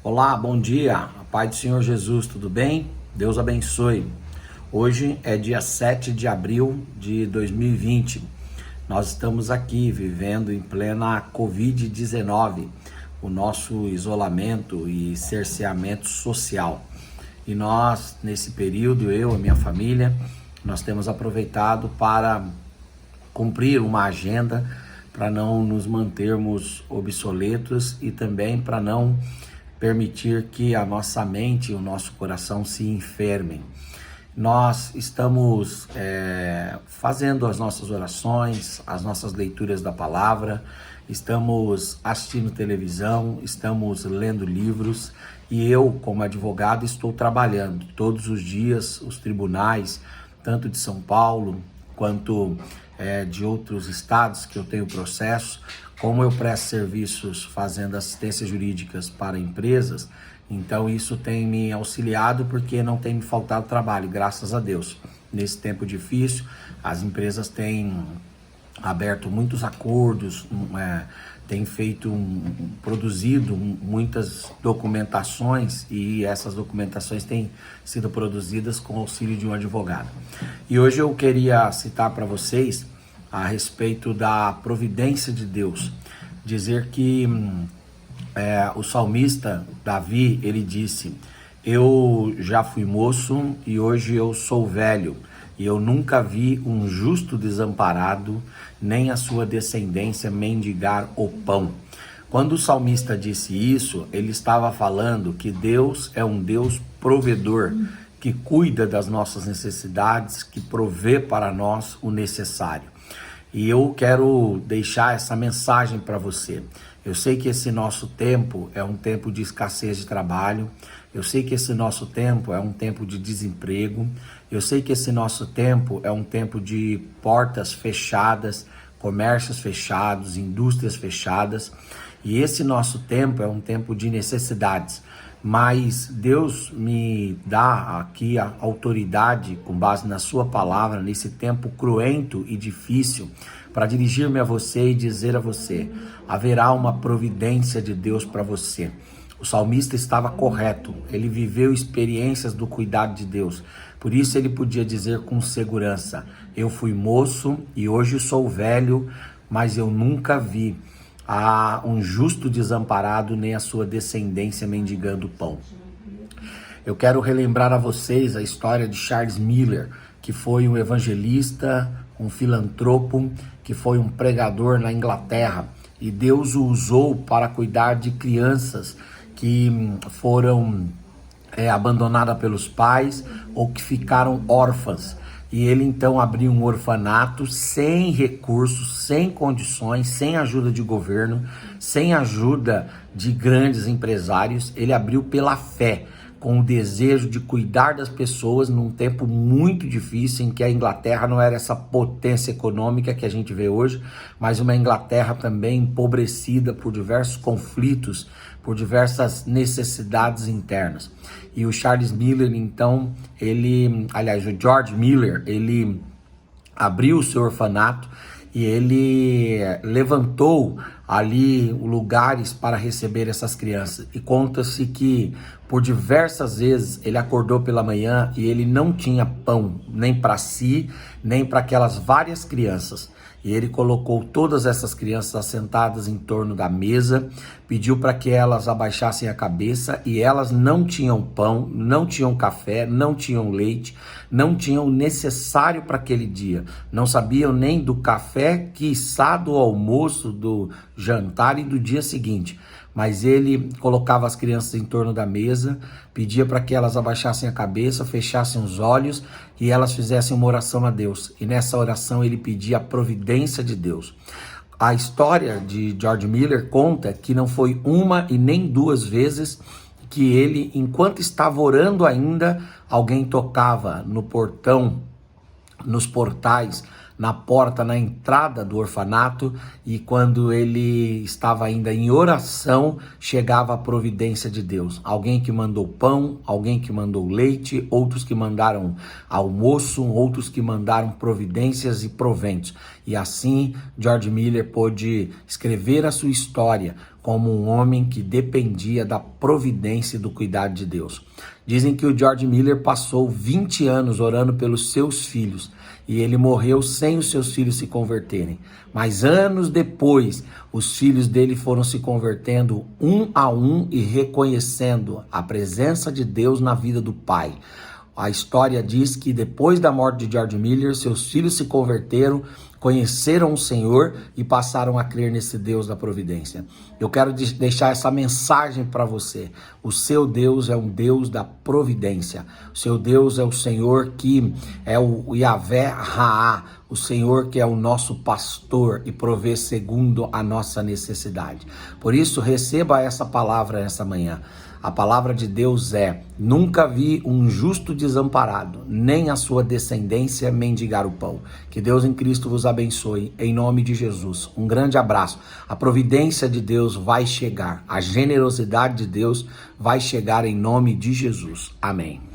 Olá, bom dia, a paz do Senhor Jesus, tudo bem? Deus abençoe. Hoje é dia 7 de abril de 2020. Nós estamos aqui vivendo em plena Covid-19, o nosso isolamento e cerceamento social. E nós, nesse período, eu e minha família, nós temos aproveitado para cumprir uma agenda para não nos mantermos obsoletos e também para não permitir que a nossa mente e o nosso coração se enfermem. Nós estamos fazendo as nossas orações, as nossas leituras da palavra, estamos assistindo televisão, estamos lendo livros e eu, como advogado, estou trabalhando todos os dias. Os tribunais, tanto de São Paulo quanto de outros estados que eu tenho processo, como eu presto serviços fazendo assistência jurídicas para empresas, então isso tem me auxiliado porque não tem me faltado trabalho, graças a Deus. Nesse tempo difícil, as empresas têm aberto muitos acordos, têm produzido muitas documentações e essas documentações têm sido produzidas com o auxílio de um advogado. E hoje eu queria citar para vocês a respeito da providência de Deus, dizer que o salmista Davi, ele disse: eu já fui moço e hoje eu sou velho, e eu nunca vi um justo desamparado, nem a sua descendência mendigar o pão. Quando o salmista disse isso, ele estava falando que Deus é um Deus provedor, que cuida das nossas necessidades, que provê para nós o necessário. E eu quero deixar essa mensagem para você. Eu sei que esse nosso tempo é um tempo de escassez de trabalho. Eu sei que esse nosso tempo é um tempo de desemprego. Eu sei que esse nosso tempo é um tempo de portas fechadas, comércios fechados, indústrias fechadas. E esse nosso tempo é um tempo de necessidades. Mas Deus me dá aqui a autoridade, com base na sua palavra, nesse tempo cruento e difícil, para dirigir-me a você e dizer a você: haverá uma providência de Deus para você. O salmista estava correto, ele viveu experiências do cuidado de Deus. Por isso ele podia dizer com segurança: eu fui moço e hoje sou velho, mas eu nunca vi um justo desamparado, nem a sua descendência mendigando pão. Eu quero relembrar a vocês a história de Charles Miller, que foi um evangelista, um filantropo, que foi um pregador na Inglaterra, e Deus o usou para cuidar de crianças que foram abandonadas pelos pais ou que ficaram órfãs. E ele então abriu um orfanato sem recursos, sem condições, sem ajuda de governo, sem ajuda de grandes empresários. Ele abriu pela fé, com o desejo de cuidar das pessoas num tempo muito difícil, em que a Inglaterra não era essa potência econômica que a gente vê hoje, mas uma Inglaterra também empobrecida por diversos conflitos, por diversas necessidades internas. E o Charles Miller, então, o George Miller, ele abriu o seu orfanato e ele levantou ali lugares para receber essas crianças. E conta-se que por diversas vezes ele acordou pela manhã e ele não tinha pão, nem para si, nem para aquelas várias crianças. E ele colocou todas essas crianças assentadas em torno da mesa, pediu para que elas abaixassem a cabeça, e elas não tinham pão, não tinham café, não tinham leite, não tinham o necessário para aquele dia. Não sabiam nem do café, quiçá do almoço, do jantar e do dia seguinte. Mas ele colocava as crianças em torno da mesa, pedia para que elas abaixassem a cabeça, fechassem os olhos e elas fizessem uma oração a Deus. E nessa oração ele pedia a providência de Deus. A história de George Miller conta que não foi uma e nem duas vezes que ele, enquanto estava orando ainda, alguém tocava no portão, nos portais, na porta, na entrada do orfanato, e quando ele estava ainda em oração, chegava a providência de Deus. Alguém que mandou pão, alguém que mandou leite, outros que mandaram almoço, outros que mandaram providências e proventos. E assim, George Miller pôde escrever a sua história como um homem que dependia da providência e do cuidado de Deus. Dizem que o George Miller passou 20 anos orando pelos seus filhos e ele morreu sem os seus filhos se converterem. Mas anos depois, os filhos dele foram se convertendo um a um e reconhecendo a presença de Deus na vida do pai. A história diz que depois da morte de George Miller, seus filhos se converteram, conheceram o Senhor e passaram a crer nesse Deus da providência. Eu quero deixar essa mensagem para você. O seu Deus é um Deus da providência. O seu Deus é o Senhor que é o Yahvé Raá, o Senhor que é o nosso pastor e provê segundo a nossa necessidade. Por isso, receba essa palavra nessa manhã. A palavra de Deus é: nunca vi um justo desamparado, nem a sua descendência mendigar o pão. Que Deus em Cristo vos abençoe, em nome de Jesus. Um grande abraço. A providência de Deus vai chegar, a generosidade de Deus vai chegar em nome de Jesus. Amém.